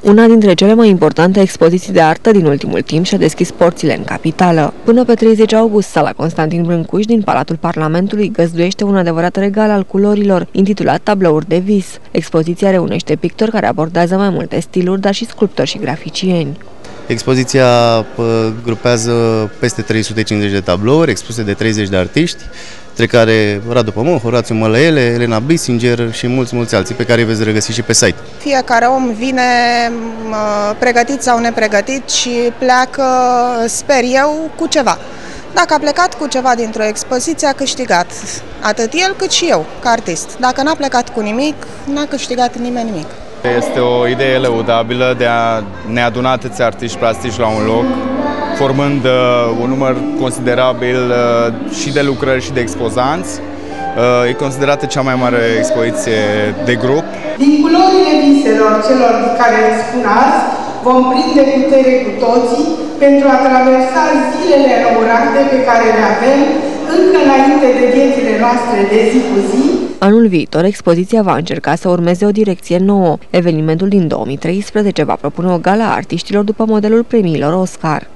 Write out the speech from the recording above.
Una dintre cele mai importante expoziții de artă din ultimul timp și-a deschis porțile în capitală. Până pe 30 august, sala Constantin Brâncuș din Palatul Parlamentului găzduiește un adevărat regal al culorilor, intitulat Tablouri de vis. Expoziția reunește pictori care abordează mai multe stiluri, dar și sculptori și graficieni. Expoziția grupează peste 350 de tablouri expuse de 30 de artiști, între care Radu Pămân, Horațiu Mălăele, Elena Bissinger și mulți alții pe care îi veți regăsi și pe site. Fiecare om vine pregătit sau nepregătit și pleacă, sper eu, cu ceva. Dacă a plecat cu ceva dintr-o expoziție, a câștigat atât el cât și eu, ca artist. Dacă n-a plecat cu nimic, n-a câștigat nimeni nimic. Este o idee lăudabilă de a ne aduna atâția artiști plastici la un loc, formând un număr considerabil și de lucrări și de expozanți. E considerată cea mai mare expoziție de grup. Din culorile viselor celor care îl spun azi, vom prinde putere cu toții pentru a traversa zilele răurate pe care le avem încă înainte de viețile noastre de zi cu zi. Anul viitor, expoziția va încerca să urmeze o direcție nouă. Evenimentul din 2013 va propune o gală a artiștilor după modelul premiilor Oscar.